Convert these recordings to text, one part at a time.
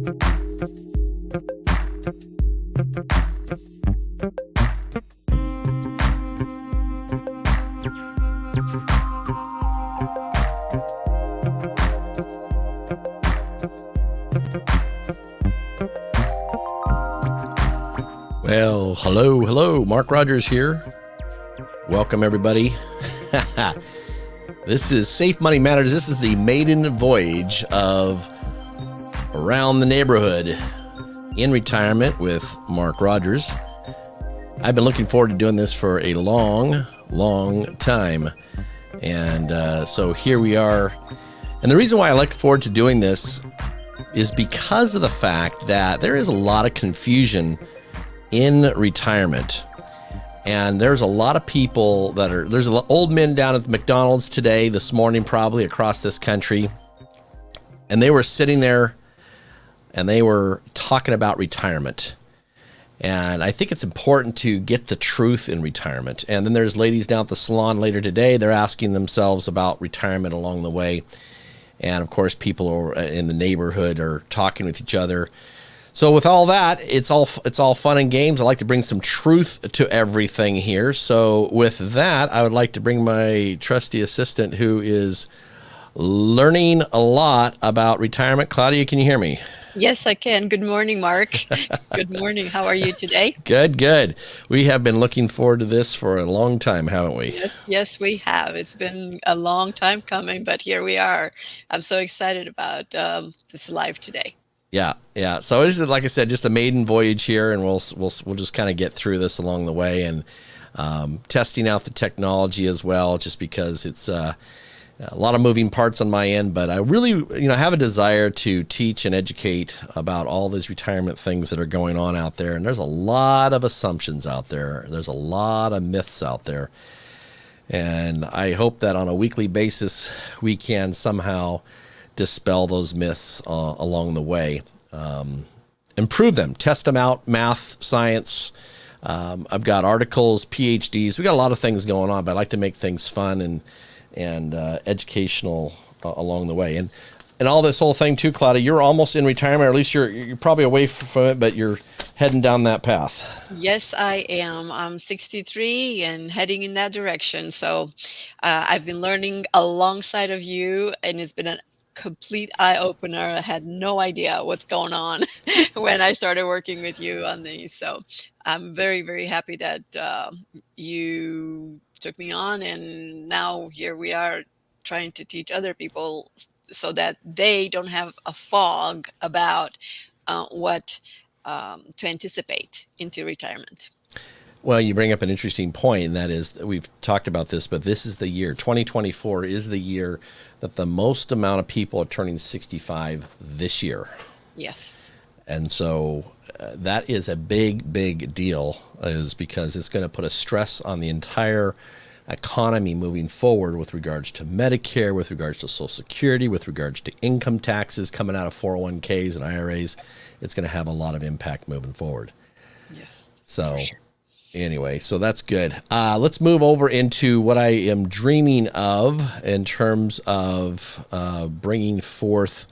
Well, hello. Mark Rogers here. Welcome, everybody. This is Safe Money Matters. This is the maiden voyage of Around the Neighborhood in Retirement with Mark Rogers. I've been looking forward to doing this for a long time. And so here we are. And the reason why I look forward to doing this is because of the fact that there is a lot of confusion in retirement. And there's a lot of people there's old men down at the McDonald's today, this morning, probably across this country. And they were sitting there and they were talking about retirement. And I think it's important to get the truth in retirement. And then there's ladies down at the salon later today, they're asking themselves about retirement along the way. And of course, people in the neighborhood are talking with each other. So with all that, it's all fun and games. I like to bring some truth to everything here. So with that, I would like to bring my trusty assistant who is learning a lot about retirement. Claudia, can you hear me? Yes, I can. Good morning, Mark. Good morning. How are you today? Good. We have been looking forward to this for a long time, haven't we? Yes, we have. It's been a long time coming, but here we are. I'm so excited about this live today. Yeah. So this is, like I said, just a maiden voyage here, and we'll just kind of get through this along the way, and testing out the technology as well, just because it's a lot of moving parts on my end. But I really, have a desire to teach and educate about all these retirement things that are going on out there. And there's a lot of assumptions out there. There's a lot of myths out there. And I hope that on a weekly basis, we can somehow dispel those myths along the way, improve them, test them out, math, science. I've got articles, PhDs. We got a lot of things going on, but I like to make things fun and educational along the way. And all this whole thing too, Claudia, you're almost in retirement, or at least you're probably away from it, but you're heading down that path. Yes, I am. I'm 63 and heading in that direction. So I've been learning alongside of you, and it's been a complete eye-opener. I had no idea what's going on when I started working with you on these. So I'm very, very happy that you took me on, and now here we are trying to teach other people so that they don't have a fog about what to anticipate into retirement. Well, you bring up an interesting point, and that is, we've talked about this, but this is the year, 2024 is the year that the most amount of people are turning 65 this year. Yes. And so that is a big deal, is because it's going to put a stress on the entire economy moving forward with regards to Medicare, with regards to Social Security, with regards to income taxes coming out of 401ks and IRAs. It's going to have a lot of impact moving forward. Yes. So. For sure. Anyway, so that's good. Let's move over into what I am dreaming of in terms of bringing forth.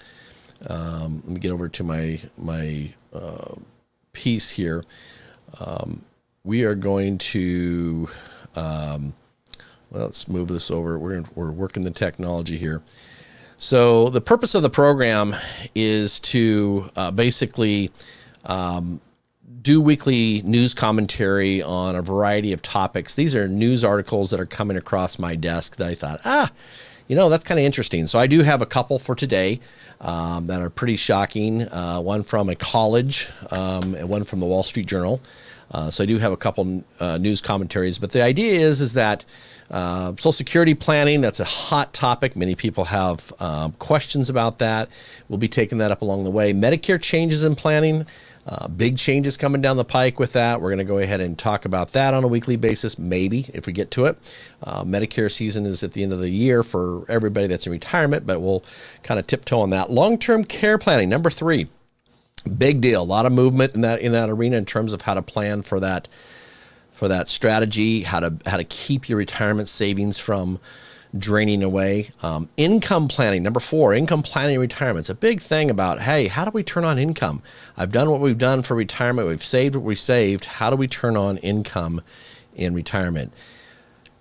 Let me get over to my piece here. We are going to let's move this over. We're working the technology here. So the purpose of the program is to basically do weekly news commentary on a variety of topics. These are news articles that are coming across my desk that I thought, that's kind of interesting. So I do have a couple for today that are pretty shocking. One from a college and one from the Wall Street Journal. So I do have a couple news commentaries. But the idea is that Social Security planning, that's a hot topic. Many people have questions about that. We'll be taking that up along the way. Medicare changes in planning. Big changes coming down the pike with that. We're going to go ahead and talk about that on a weekly basis, maybe, if we get to it. Medicare season is at the end of the year for everybody that's in retirement, but we'll kind of tiptoe on that. Long-term care planning, number 3. Big deal. A lot of movement in that arena in terms of how to plan for that strategy, how to keep your retirement savings from draining away. Income planning, number 4, income planning in retirement. It's a big thing about, hey, how do we turn on income? I've done what we've done for retirement. We've saved what we saved. How do we turn on income in retirement?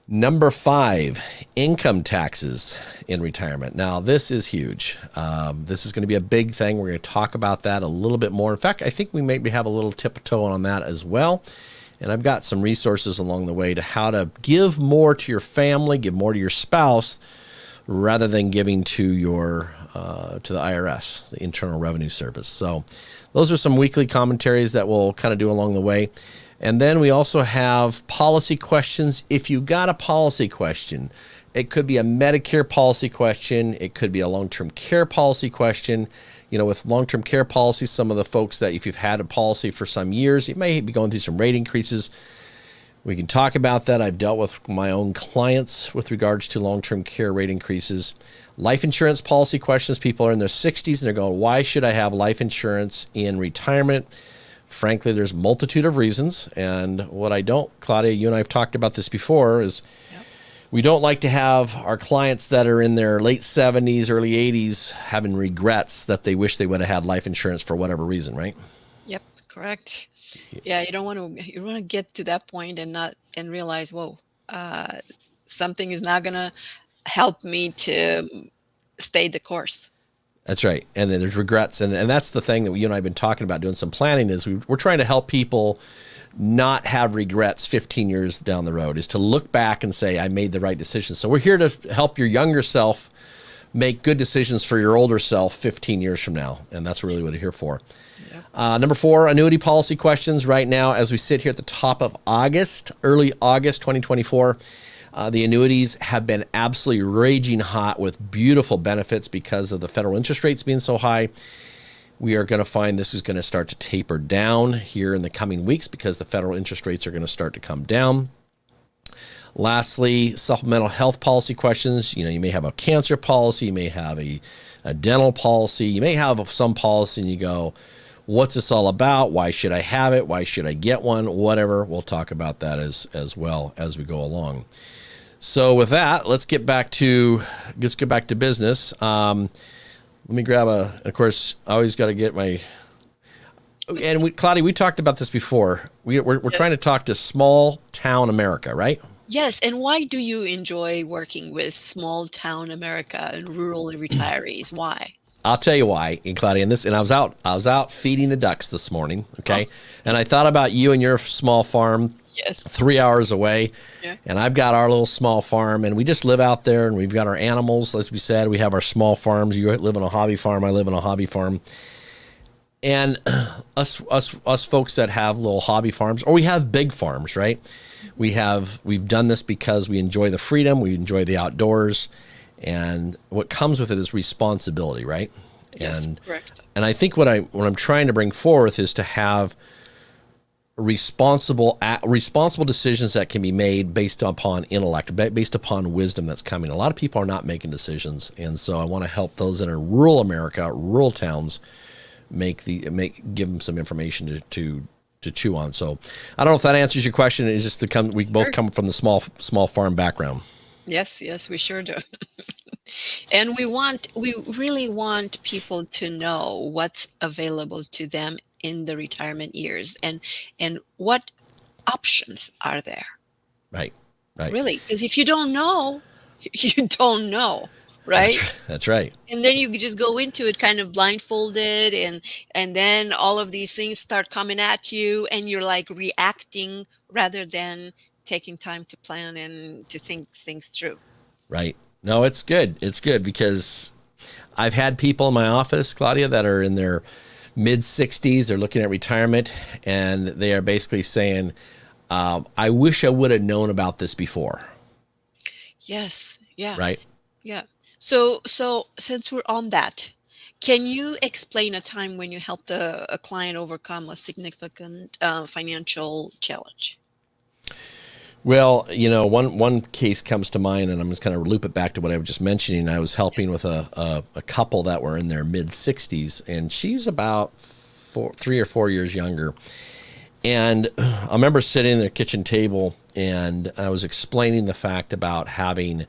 Number 5, income taxes in retirement. Now, this is huge. This is going to be a big thing. We're going to talk about that a little bit more. In fact, I think we maybe have a little tiptoe on that as well. And I've got some resources along the way to how to give more to your family, give more to your spouse, rather than giving to your to the IRS, the Internal Revenue Service. So those are some weekly commentaries that we'll kind of do along the way. And then we also have policy questions. If you got a policy question, it could be a Medicare policy question. It could be a long-term care policy question. You know, with long-term care policies, some of the folks that if you've had a policy for some years, you may be going through some rate increases. We can talk about that. I've dealt with my own clients with regards to long-term care rate increases. Life insurance policy questions. People are in their 60s and they're going, why should I have life insurance in retirement? Frankly, there's a multitude of reasons. And what I don't, Claudia, you and I have talked about this before, is we don't like to have our clients that are in their late 70s, early 80s having regrets that they wish they would have had life insurance for whatever reason, right? Yep, correct. Yeah, you want to get to that point and realize, whoa, something is not going to help me to stay the course. That's right. And then there's regrets. And that's the thing that you and I have been talking about doing some planning is we're trying to help people not have regrets 15 years down the road, is to look back and say, I made the right decision. So we're here to help your younger self make good decisions for your older self 15 years from now. And that's really what we're here for. Yeah. Number 4, annuity policy questions. Right now, as we sit here at the top of August, early August 2024, the annuities have been absolutely raging hot with beautiful benefits because of the federal interest rates being so high. We are going to find this is going to start to taper down here in the coming weeks because the federal interest rates are going to start to come down. Lastly, supplemental health policy questions. You know, you may have a cancer policy, you may have a dental policy, you may have some policy and you go, what's this all about? Why should I have it? Why should I get one? Whatever. We'll talk about that as well as we go along. So with that, let's get back to business. Let me grab of course, I always got to get my, and Claudia, we talked about this before. We're trying to talk to small town America, right? Yes. And why do you enjoy working with small town America and rural retirees? Why? I'll tell you why, Claudia. And I was out feeding the ducks this morning. Okay. Oh. And I thought about you and your small farm. Yes. 3 hours away. Yeah. And I've got our little small farm and we just live out there and we've got our animals. As we said, we have our small farms. You live on a hobby farm. I live on a hobby farm. And us folks that have little hobby farms, or we have big farms, right? We've done this because we enjoy the freedom. We enjoy the outdoors. And what comes with it is responsibility, right? Yes, correct. And I think what I'm trying to bring forth is to have responsible decisions that can be made based upon intellect, based upon wisdom that's coming. A lot of people are not making decisions, and so I want to help those that are in rural America, rural towns, give them some information to chew on. So I don't know if that answers your question. It's just we both come from the small farm background. Yes, we sure do. And we really want people to know what's available to them in the retirement years and what options are there. Right. Really, because if you don't know, you don't know, right? That's right. And then you just go into it kind of blindfolded and then all of these things start coming at you and you're like reacting rather than taking time to plan and to think things through. Right. No, it's good. It's good because I've had people in my office, Claudia, that are in their mid-60s. They're looking at retirement, and they are basically saying, I wish I would have known about this before. Yes. Yeah. Right. Yeah. So since we're on that, can you explain a time when you helped a client overcome a significant financial challenge? Well, you know, one case comes to mind, and I'm just kind of loop it back to what I was just mentioning. I was helping with a couple that were in their mid-60s, and she's about 3 or 4 years younger. And I remember sitting at their kitchen table, and I was explaining the fact about having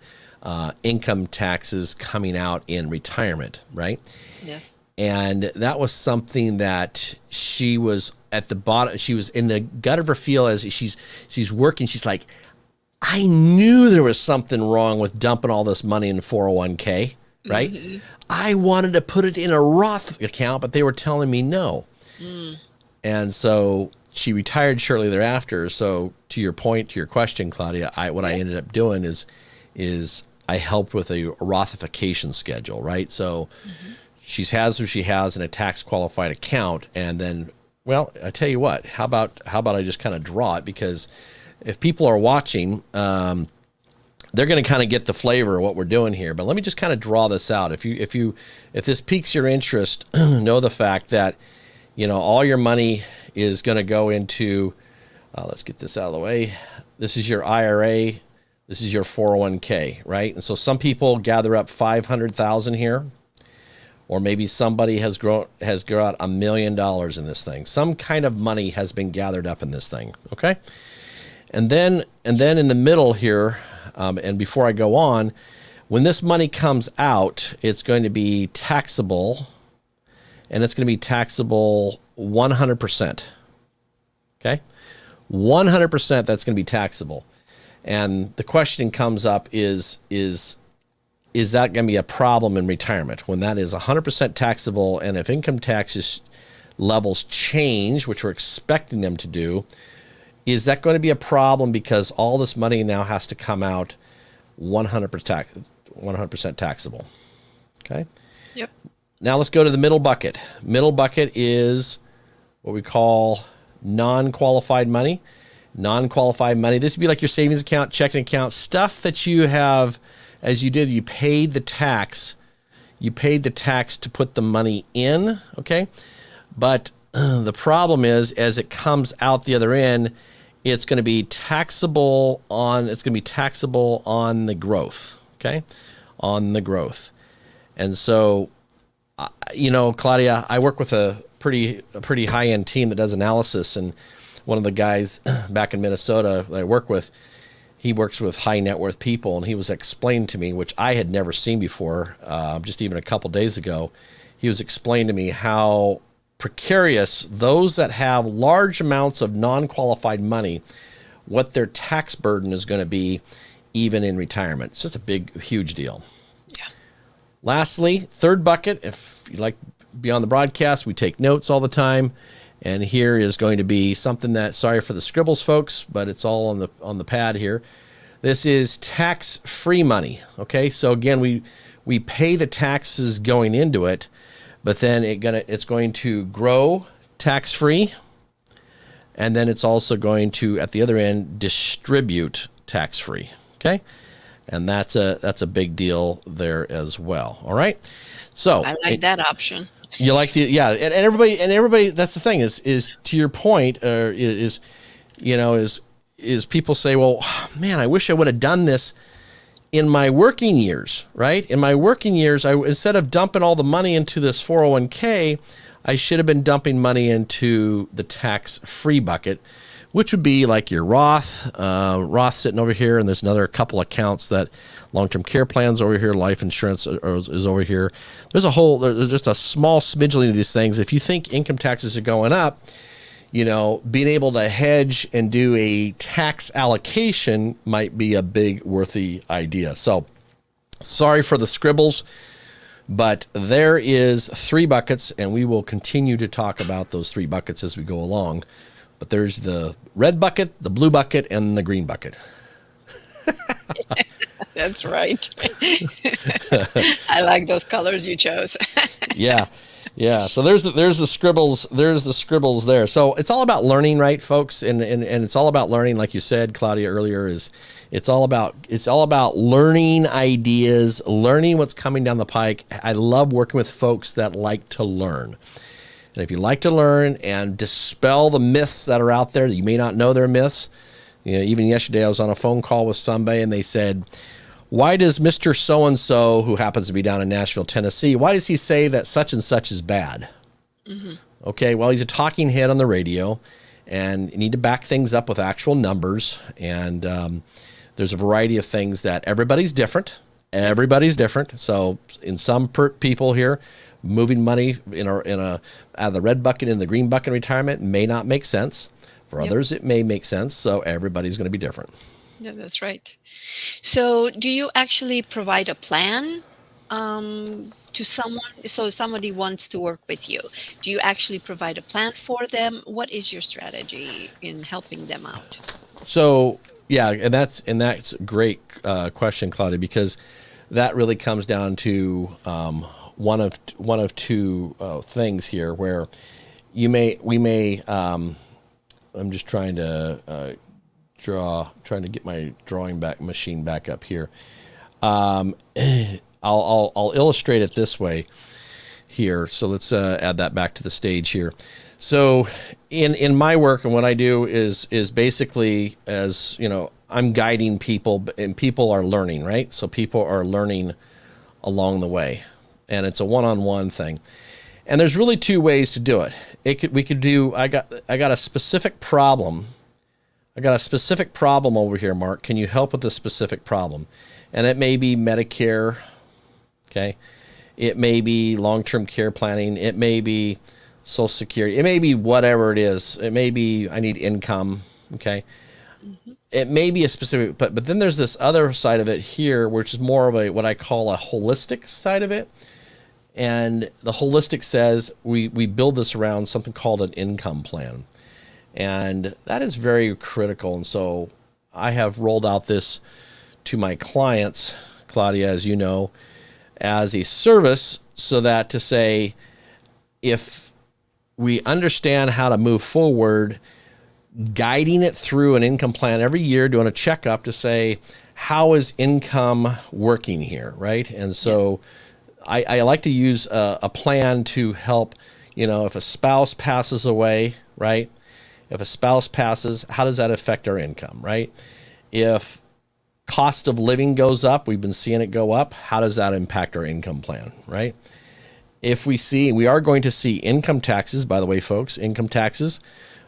income taxes coming out in retirement, right? Yes. And that was something that she was at the bottom. She was in the gut of her feel as she's working. She's like, I knew there was something wrong with dumping all this money in 401k, right? Mm-hmm. I wanted to put it in a Roth account, but they were telling me no. And so she retired shortly thereafter. So to your point, to your question, Claudia, I ended up doing is I helped with a Rothification schedule, right? So she has what she has in a tax qualified account, and then, well, I tell you what, how about I just kind of draw it, because if people are watching, they're going to kind of get the flavor of what we're doing here. But let me just kind of draw this out. If this piques your interest, know the fact that, you know, all your money is going to go into, let's get this out of the way. This is your IRA. This is your 401k, right? And so some people gather up 500,000 here, or maybe somebody has got $1 million in this thing. Some kind of money has been gathered up in this thing. Okay. And then in the middle here, and before I go on, when this money comes out, it's going to be taxable, and it's going to be taxable 100%. Okay? 100% that's going to be taxable. And the question comes up is that going to be a problem in retirement when that is 100% taxable? And if income taxes levels change, which we're expecting them to do, is that going to be a problem because all this money now has to come out 100% taxable? Okay. Yep. Now let's go to the middle bucket. Middle bucket is what we call non-qualified money. Non-qualified money. This would be like your savings account, checking account, stuff that you have, as you did, you paid the tax. You paid the tax to put the money in, okay? But the problem is, as it comes out the other end, it's going to be taxable on the growth, okay? On the growth. And so, you know, Claudia, I work with a pretty high-end team that does analysis, and one of the guys back in Minnesota that I work with, he works with high net worth people, and he was explaining to me, which I had never seen before, just even a couple days ago. He was explaining to me how precarious those that have large amounts of non-qualified money, what their tax burden is going to be even in retirement. It's just a big, huge deal. Yeah. Lastly, third bucket, if you like to be on the broadcast, we take notes all the time. And here is going to be something that, sorry for the scribbles, folks, but it's all on the pad here. This is tax-free money. Okay, so again, we pay the taxes going into it, but then it's going to grow tax-free, and then it's also going to, at the other end, distribute tax-free. Okay, and that's a big deal there as well. All right, so I like that option. You like and everybody. That's the thing is to your point. Is people say, well, man, I wish I would have done this in my working years, right? In my working years, instead of dumping all the money into this 401k, I should have been dumping money into the tax-free bucket, which would be like your Roth sitting over here, and there's another couple accounts that long-term care plans over here, life insurance is over here. There's just a small smidgen of these things. If you think income taxes are going up, you know, being able to hedge and do a tax allocation might be a big worthy idea. So sorry for the scribbles, but there is 3 buckets, and we will continue to talk about those 3 buckets as we go along. But there's the red bucket, the blue bucket, and the green bucket. That's right. I like those colors you chose. Yeah. So there's the scribbles. There's the scribbles there. So it's all about learning, right, folks? And it's all about learning, like you said, Claudia, earlier. It's all about learning ideas, learning what's coming down the pike. I love working with folks that like to learn. And if you like to learn and dispel the myths that are out there that you may not know they're myths, you know, even yesterday I was on a phone call with somebody and they said, why does Mr. So-and-so, who happens to be down in Nashville, Tennessee, why does he say that such and such is bad? Mm-hmm. Okay, well, he's a talking head on the radio, and you need to back things up with actual numbers. And there's a variety of things that everybody's different. Yep. Everybody's different. So in some people here, moving money out of the red bucket in the green bucket in retirement may not make sense. For Yep. others, it may make sense. So everybody's going to be different. Yeah, that's right. So, do you actually provide a plan to someone? So, somebody wants to work with you. Do you actually provide a plan for them? What is your strategy in helping them out? So yeah, and that's a great question, Claudia, because that really comes down to one of two things here, where we may. I'm just trying to trying to get my drawing back machine back up here. I'll illustrate it this way here. So let's add that back to the stage here. So in my work, and what I do is basically, as you know, I'm guiding people, and people are learning, right? So people are learning along the way, and it's a one-on-one thing. And there's really two ways to do it. We could do. I got a specific problem. I got a specific problem over here, Mark. Can you help with this specific problem? And it may be Medicare. Okay. It may be long-term care planning. It may be Social Security. It may be whatever it is. It may be I need income. Okay. It may be a specific, but then there's this other side of it here, which is more of what I call a holistic side of it. And the holistic says we build this around something called an income plan. And that is very critical. And so I have rolled out this to my clients, Claudia, as you know, as a service, so that to say, if we understand how to move forward, guiding it through an income plan every year, doing a checkup to say, how is income working here, right? And so I like to use a plan to help, if a spouse passes away, right? If a spouse passes, how does that affect our income, right? If cost of living goes up, we've been seeing it go up, how does that impact our income plan, right? If we are going to see income taxes, by the way, folks, income taxes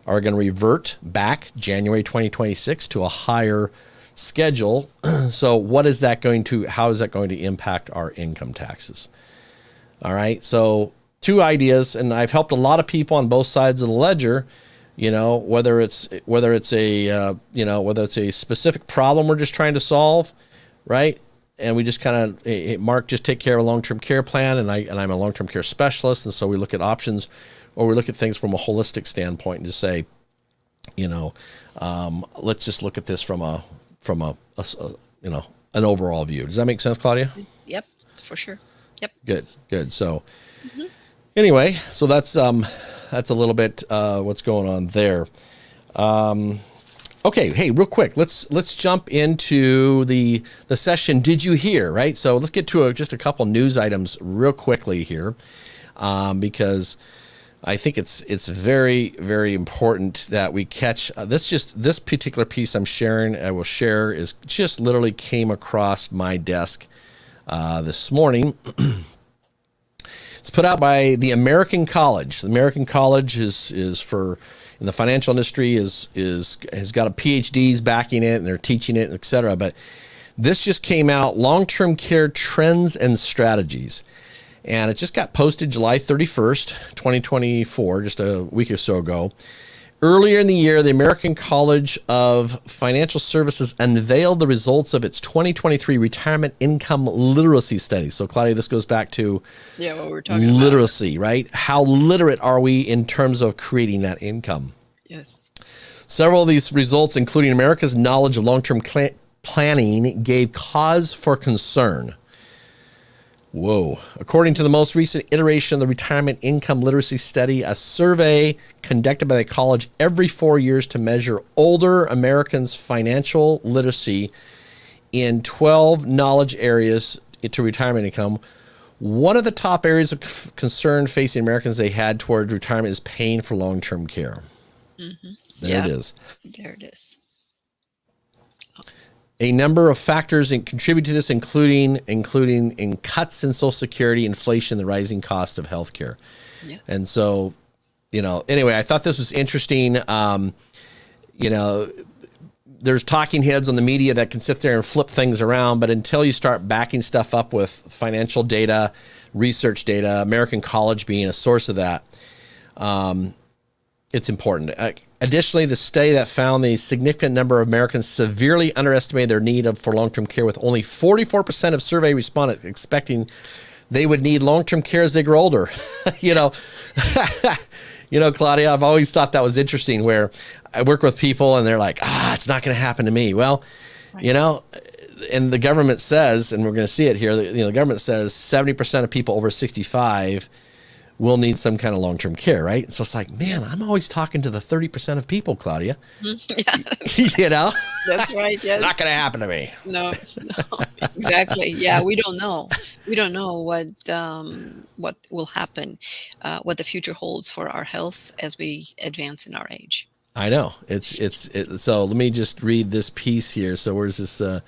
are going to revert back January 2026 to a higher schedule. So how is that going to impact our income taxes? All right. So two ideas, and I've helped a lot of people on both sides of the ledger, whether it's a specific problem we're just trying to solve, right? And we just kind of, hey, Mark, just take care of a long-term care plan, and I'm a long-term care specialist, and so we look at options, or we look at things from a holistic standpoint and just say, let's just look at this from an overall view. Does that make sense, Claudia? Yep, for sure. Yep. Good. So anyway, so that's a little bit what's going on there. Okay, hey, real quick, let's jump into the session. Did you hear? Right. So let's get to just a couple news items real quickly here, because I think it's very, very important that we catch this particular piece I will share is just literally came across my desk this morning. It's put out by the American College. The American College is for, in the financial industry, has got a PhDs backing it, and they're teaching it, et cetera. But this just came out, Long-Term Care Trends and Strategies. And it just got posted July 31st, 2024, just a week or so ago. Earlier in the year, the American College of Financial Services unveiled the results of its 2023 retirement income literacy study. So, Claudia, this goes back to what we're talking about. Literacy, right? How literate are we in terms of creating that income? Yes. Several of these results, including America's knowledge of long-term planning, gave cause for concern. Whoa. According to the most recent iteration of the Retirement Income Literacy Study, a survey conducted by the college every 4 years to measure older Americans' financial literacy in 12 knowledge areas to retirement income, one of the top areas of concern facing Americans they had toward retirement is paying for long-term care. Mm-hmm. There it is. There it is. A number of factors contribute to this, including in cuts in Social Security, inflation, the rising cost of healthcare. Yeah. And so, anyway, I thought this was interesting. The there's talking heads on the media that can sit there and flip things around, but until you start backing stuff up with financial data, research data, American College being a source of that, it's important. Additionally, the study that found the significant number of Americans severely underestimated their need for long-term care, with only 44% of survey respondents expecting they would need long-term care as they grow older. You know, Claudia, I've always thought that was interesting, where I work with people and they're like, it's not going to happen to me. Well, right. And the government says, and we're going to see it here, the government says 70% of people over 65 will need some kind of long-term care, right? So it's like, man, I'm always talking to the 30% of people, Claudia. Yeah, That's right. Yes. Not going to happen to me. No, exactly. Yeah, we don't know. We don't know what will happen, what the future holds for our health as we advance in our age. I know. So let me just read this piece here. So where's this? That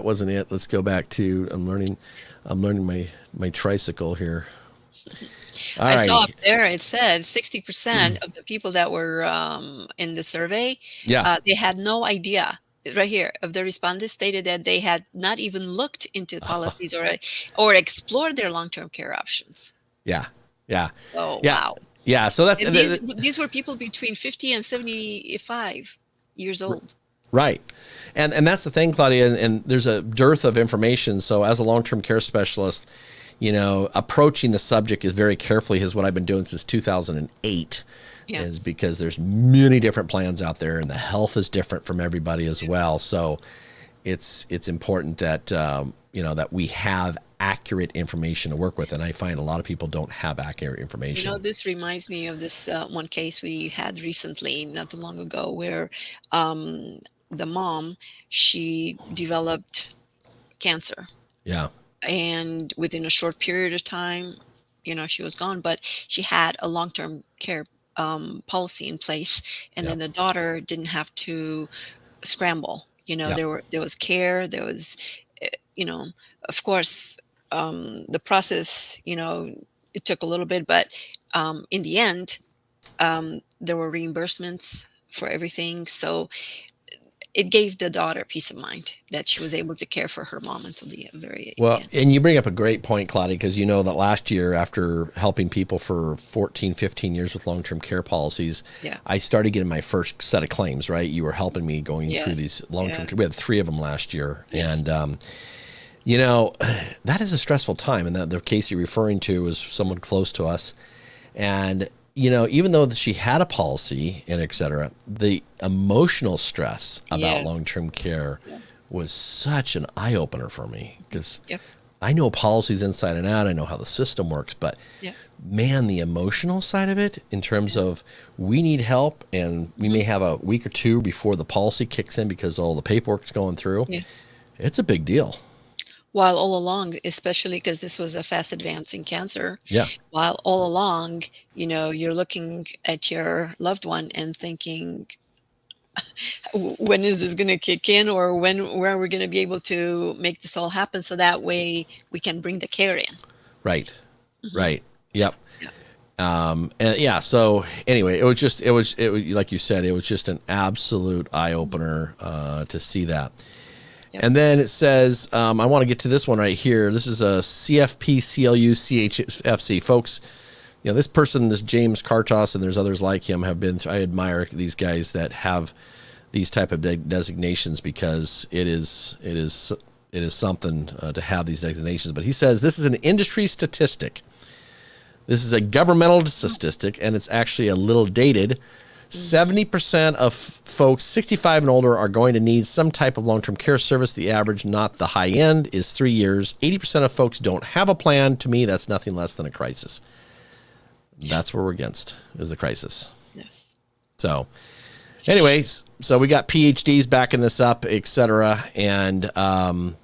wasn't it. Let's go back to, I'm learning my tricycle here. I saw up there, it said 60% of the people that were in the survey, they had no idea. Right here, of the respondents stated that they had not even looked into policies or explored their long-term care options. Yeah. Oh, yeah. Wow. Yeah. So that's these were people between 50 and 75 years old. Right. And that's the thing, Claudia, and there's a dearth of information. So as a long-term care specialist, approaching the subject is very carefully is what I've been doing since 2008. Yeah. Is because there's many different plans out there, and the health is different from everybody as well. So it's important that that we have accurate information to work with, and I find a lot of people don't have accurate information. This reminds me of this one case we had recently, not too long ago, where the mom, she developed cancer. Yeah. And within a short period of time, she was gone, but she had a long-term care policy in place, and then the daughter didn't have to scramble. There was care, there was, of course, the process, it took a little bit, but in the end, there were reimbursements for everything. So it gave the daughter peace of mind that she was able to care for her mom until the very end. And you bring up a great point, Claudia, because that last year, after helping people for 14, 15 years with long-term care policies, I started getting my first set of claims, right? You were helping me going through these long-term care. We had 3 of them last year. Yes. And, that is a stressful time. And the case you're referring to was someone close to us. And even though she had a policy and et cetera, the emotional stress about long-term care was such an eye-opener for me, because I know policies inside and out. I know how the system works, but man, the emotional side of it, in terms of we need help, and we may have a week or two before the policy kicks in because all the paperwork's going through. It's a big deal. While all along, especially because this was a fast advancing cancer, while all along, you're looking at your loved one and thinking, when is this going to kick in, or where are we going to be able to make this all happen so that way we can bring the care in? Right. Mm-hmm. Right. Yep. So anyway, it was like you said, it was just an absolute eye opener to see that. And then it says, I want to get to this one right here. This is a CFP, CLU, CHFC. Folks, this person, this James Kartos, and there's others like him, I admire these guys that have these type of designations, because it is something to have these designations. But he says this is an industry statistic. This is a governmental statistic, and it's actually a little dated. 70% of folks 65 and older are going to need some type of long-term care service. The average, not the high end, is 3 years. 80% of folks don't have a plan. To me, that's nothing less than a crisis. That's what we're against, is the crisis. Yes. So anyways, so we got PhDs backing this up, et cetera. And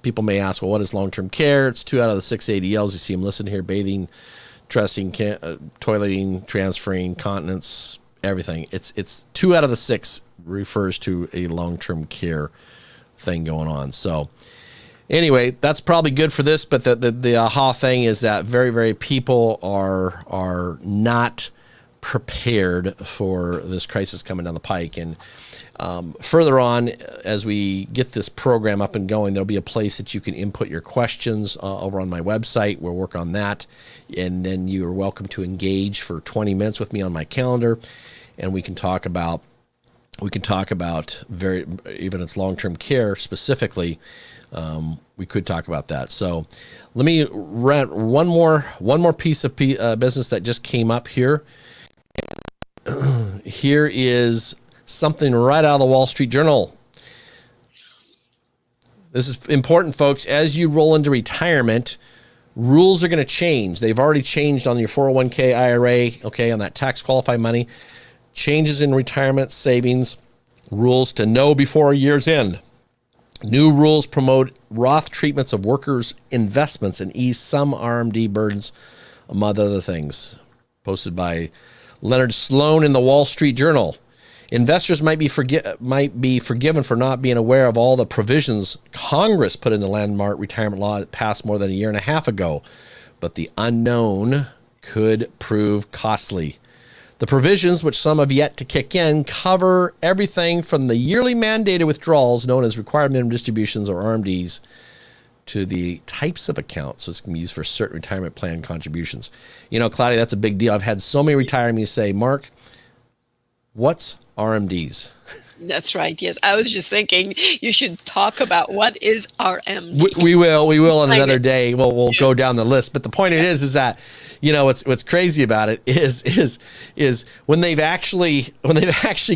people may ask, well, what is long-term care? It's 2 out of the 6 ADLs. You see them listed here: bathing, dressing, toileting, transferring, continence, everything. It's 2 out of the 6 refers to a long-term care thing going on. So anyway, that's probably good for this, but the aha thing is that very, very people are not prepared for this crisis coming down the pike. And Further on, as we get this program up and going, there'll be a place that you can input your questions over on my website. We'll work on that. And then you're welcome to engage for 20 minutes with me on my calendar. And we can talk about very, even its long-term care specifically. We could talk about that. So let me rent one more piece of business that just came up here. Here is something right out of the Wall Street Journal. This is important, folks. As you roll into retirement, rules are going to change. They've already changed on your 401k IRA, okay, on that tax qualified money. Changes in retirement savings, rules to know before a year's end. New rules promote Roth treatments of workers' investments and ease some RMD burdens, among other things. Posted by Leonard Sloan in the Wall Street Journal. Investors might be forgiven for not being aware of all the provisions Congress put in the landmark retirement law that passed more than a year and a half ago, but the unknown could prove costly. The provisions, which some have yet to kick in, cover everything from the yearly mandated withdrawals known as required minimum distributions or RMDs to the types of accounts. So it's going to be used for certain retirement plan contributions. You know, Claudia, that's a big deal. I've had so many retirees say, Mark, what's RMDs? That's right. Yes. I was just thinking you should talk about what is RMD. We will on another day. We'll go down the list. But the point is that, you know, what's crazy about it is when they've actually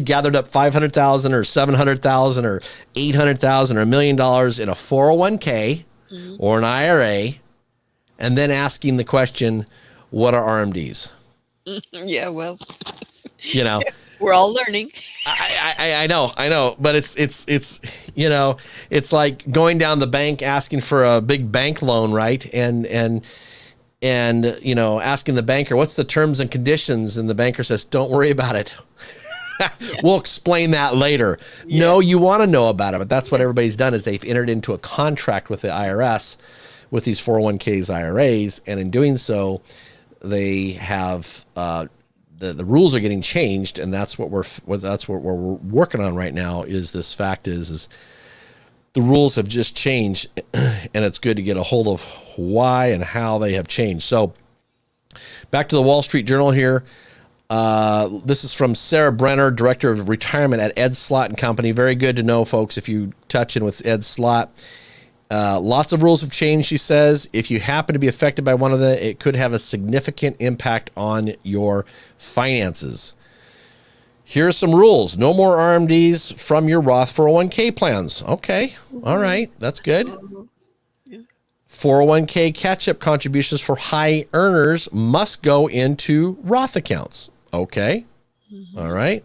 gathered up 500,000 or 700,000 or 800,000 or $1 million in a 401k or an IRA, and then asking the question, what are RMDs? Yeah, well, you know. We're all learning. I know, but it's you know, it's like going down the bank asking for a big bank loan, right? And you know, asking the banker, what's the terms and conditions? And the banker says, don't worry about it. We'll explain that later. Yeah. No, you want to know about it, but that's what everybody's done is they've entered into a contract with the IRS with these 401ks, IRAs, and in doing so, they have the rules are getting changed, and that's what we're working on right now. Is this fact is the rules have just changed, and it's good to get a hold of why and how they have changed. So back to the Wall Street Journal here. This is from Sarah Brenner, Director of Retirement at Ed Slott and Company. Very good to know, folks, if you touch in with Ed Slott. Lots of rules have changed, she says. If you happen to be affected by one of them, it could have a significant impact on your finances. Here are some rules. No more RMDs from your Roth 401k plans. Okay. All right. That's good. 401k catch-up contributions for high earners must go into Roth accounts. Okay. All right.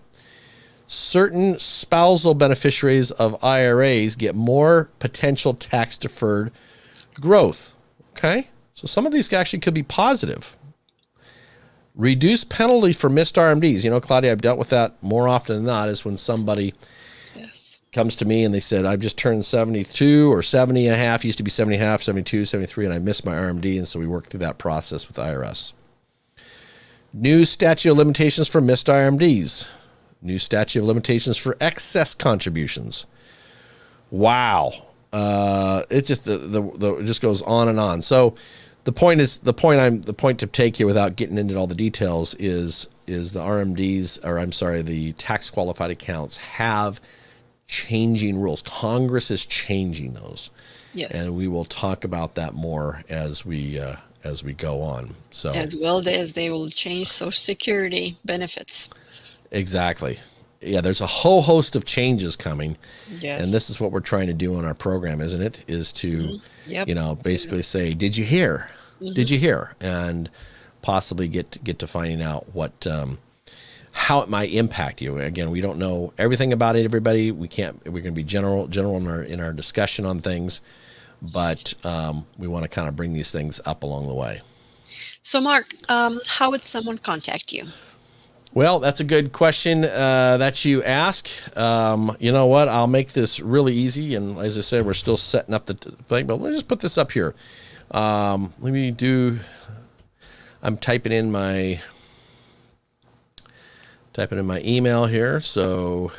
Certain spousal beneficiaries of IRAs get more potential tax-deferred growth. Okay. So some of these actually could be positive. Reduce penalty for missed RMDs. You know, Claudia, I've dealt with that more often than not, is when somebody comes to me and they said, I've just turned 72 or 70 and a half, used to be 70 and a half, 72, 73, and I missed my RMD. And so we worked through that process with the IRS. New statute of limitations for missed RMDs. New statute of limitations for excess contributions. Wow. It just it just goes on and on. So the point to take here without getting into all the details is the RMDs, or I'm sorry, the tax qualified accounts have changing rules. Congress is changing those. Yes. And we will talk about that more as we go on. So as well as they will change Social Security benefits. Exactly. Yeah, there's a whole host of changes coming. Yes. And this is what we're trying to do on our program, isn't it? Is to, you know, basically say, did you hear? Did you hear? And possibly get to finding out what, how it might impact you. Again, we don't know everything about it, everybody. We're going to be general in our discussion on things, but we want to kind of bring these things up along the way. So Mark, how would someone contact you? Well, that's a good question that you ask. You know what? I'll make this really easy. And as I said, we're still setting up the thing, but let me just put this up here. I'm typing in my email here. So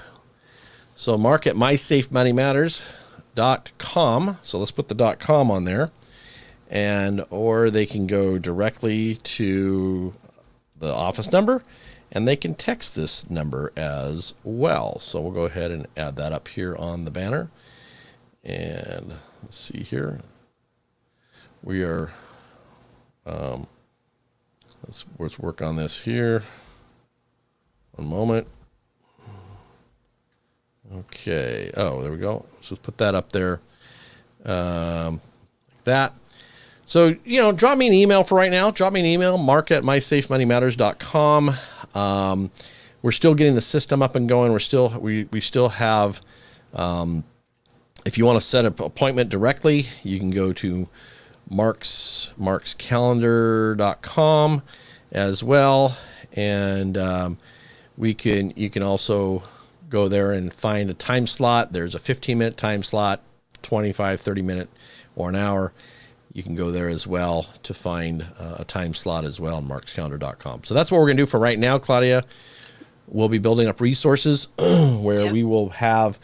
So Mark at mysafemoneymatters.com. So let's put the .com on there. Or they can go directly to the office number, and they can text this number as well. So we'll go ahead and add that up here on the banner. And let's see here. We are, let's work on this here. One moment. Okay. Oh, there we go. So put that up there. Like that. So, drop me an email for right now. Drop me an email, mark at mysafemoneymatters.com. We're still getting the system up and going. We still have, if you want to set an appointment directly, you can go to markscalendar.com as well. And you can also go there and find a time slot. There's a 15-minute time slot, 25, 30-minute, or an hour. You can go there as well to find a time slot as well on markscalendar.com. So that's what we're going to do for right now, Claudia. We'll be building up resources where we will have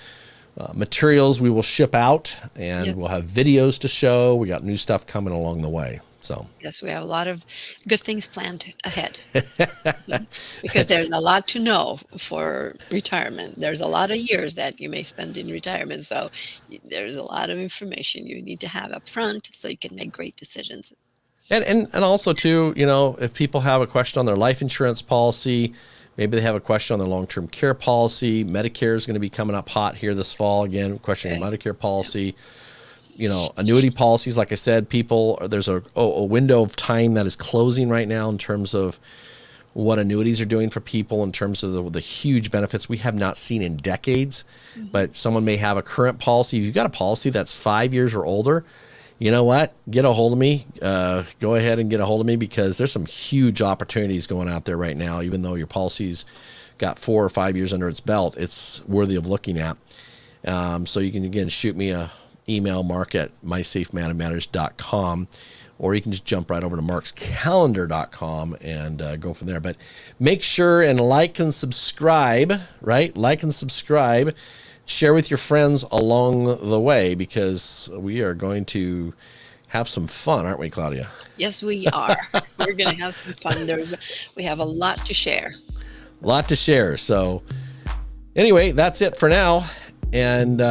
materials we will ship out, and we'll have videos to show. We got new stuff coming along the way. So yes, we have a lot of good things planned ahead because there's a lot to know for retirement. There's a lot of years that you may spend in retirement. So there's a lot of information you need to have up front so you can make great decisions. And also too, if people have a question on their life insurance policy, maybe they have a question on their long-term care policy. Medicare is going to be coming up hot here this fall. Again, questioning Medicare policy. Annuity policies, like I said, there's a window of time that is closing right now in terms of what annuities are doing for people, in terms of the huge benefits we have not seen in decades. Mm-hmm. But someone may have a current policy. If you've got a policy that's 5 years or older, you know what? Get a hold of me. Go ahead and get a hold of me, because there's some huge opportunities going out there right now. Even though your policy's got 4 or 5 years under its belt, it's worthy of looking at. So you can, again, shoot me a email, mark at mysafemoneymatters.com, or you can just jump right over to markscalendar.com and go from there. But make sure and like and subscribe, right? Like and subscribe. Share with your friends along the way, because we are going to have some fun, aren't we, Claudia? Yes, we are. We're going to have some fun. We have a lot to share. A lot to share. So anyway, that's it for now. And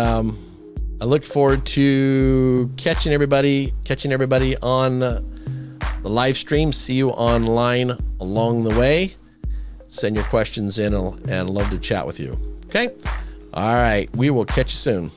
I look forward to catching everybody on the live stream. See you online along the way. Send your questions in, and I'd love to chat with you. Okay? All right. We will catch you soon.